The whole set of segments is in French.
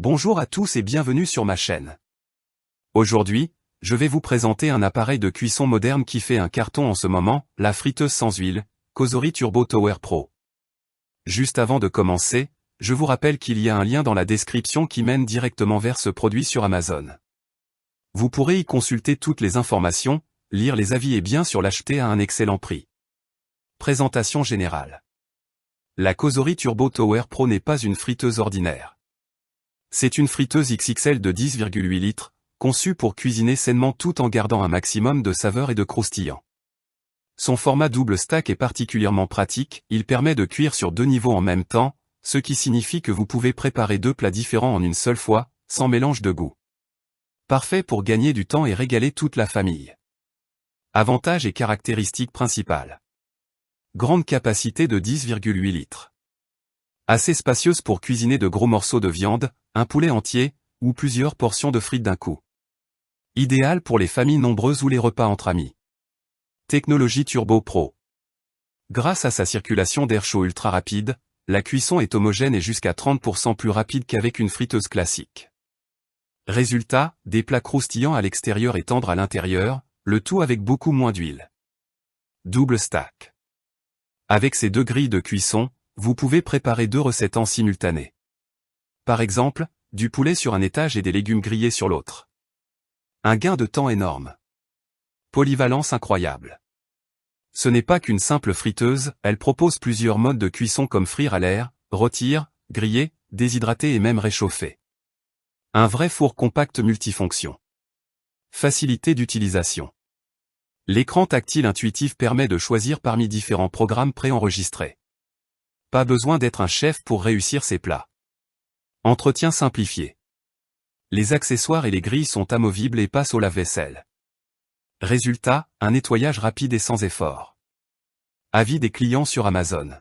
Bonjour à tous et bienvenue sur ma chaîne. Aujourd'hui, je vais vous présenter un appareil de cuisson moderne qui fait un carton en ce moment, la friteuse sans huile, Cosori Turbo Tower Pro. Juste avant de commencer, je vous rappelle qu'il y a un lien dans la description qui mène directement vers ce produit sur Amazon. Vous pourrez y consulter toutes les informations, lire les avis et bien sûr l'acheter à un excellent prix. Présentation générale. La Cosori Turbo Tower Pro n'est pas une friteuse ordinaire. C'est une friteuse XXL de 10,8 litres, conçue pour cuisiner sainement tout en gardant un maximum de saveur et de croustillant. Son format double stack est particulièrement pratique, il permet de cuire sur 2 niveaux en même temps, ce qui signifie que vous pouvez préparer 2 plats différents en une seule fois, sans mélange de goût. Parfait pour gagner du temps et régaler toute la famille. Avantages et caractéristiques principales. Grande capacité de 10,8 litres. Assez spacieuse pour cuisiner de gros morceaux de viande, un poulet entier, ou plusieurs portions de frites d'un coup. Idéal pour les familles nombreuses ou les repas entre amis. Technologie Turbo Pro. Grâce à sa circulation d'air chaud ultra rapide, la cuisson est homogène et jusqu'à 30% plus rapide qu'avec une friteuse classique. Résultat, des plats croustillants à l'extérieur et tendres à l'intérieur, le tout avec beaucoup moins d'huile. Double stack. Avec ces 2 grilles de cuisson, vous pouvez préparer 2 recettes en simultané. Par exemple, du poulet sur un étage et des légumes grillés sur l'autre. Un gain de temps énorme. Polyvalence incroyable. Ce n'est pas qu'une simple friteuse, elle propose plusieurs modes de cuisson comme frire à l'air, rôtir, griller, déshydrater et même réchauffer. Un vrai four compact multifonction. Facilité d'utilisation. L'écran tactile intuitif permet de choisir parmi différents programmes préenregistrés. Pas besoin d'être un chef pour réussir ses plats. Entretien simplifié. Les accessoires et les grilles sont amovibles et passent au lave-vaisselle. Résultat, un nettoyage rapide et sans effort. Avis des clients sur Amazon.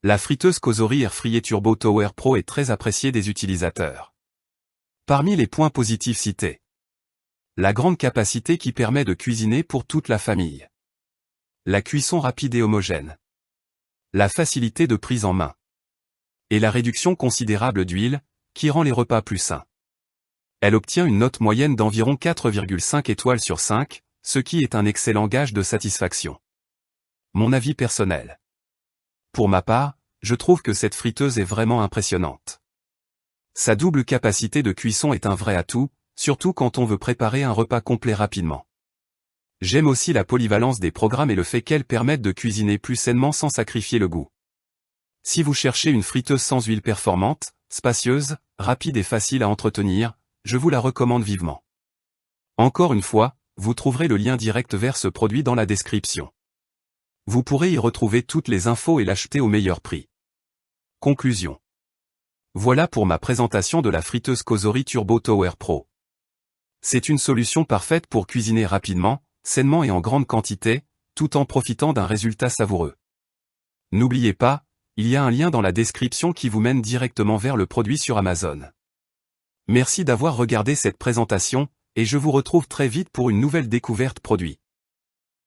La friteuse Cosori Air Fryer Turbo Tower Pro est très appréciée des utilisateurs. Parmi les points positifs cités. La grande capacité qui permet de cuisiner pour toute la famille. La cuisson rapide et homogène. La facilité de prise en main. Et la réduction considérable d'huile, qui rend les repas plus sains. Elle obtient une note moyenne d'environ 4,5 étoiles sur 5, ce qui est un excellent gage de satisfaction. Mon avis personnel. Pour ma part, je trouve que cette friteuse est vraiment impressionnante. Sa double capacité de cuisson est un vrai atout, surtout quand on veut préparer un repas complet rapidement. J'aime aussi la polyvalence des programmes et le fait qu'elles permettent de cuisiner plus sainement sans sacrifier le goût. Si vous cherchez une friteuse sans huile performante, spacieuse, rapide et facile à entretenir, je vous la recommande vivement. Encore une fois, vous trouverez le lien direct vers ce produit dans la description. Vous pourrez y retrouver toutes les infos et l'acheter au meilleur prix. Conclusion. Voilà pour ma présentation de la friteuse Cosori Turbo Tower Pro. C'est une solution parfaite pour cuisiner rapidement, sainement et en grande quantité, tout en profitant d'un résultat savoureux. N'oubliez pas, il y a un lien dans la description qui vous mène directement vers le produit sur Amazon. Merci d'avoir regardé cette présentation, et je vous retrouve très vite pour une nouvelle découverte produit.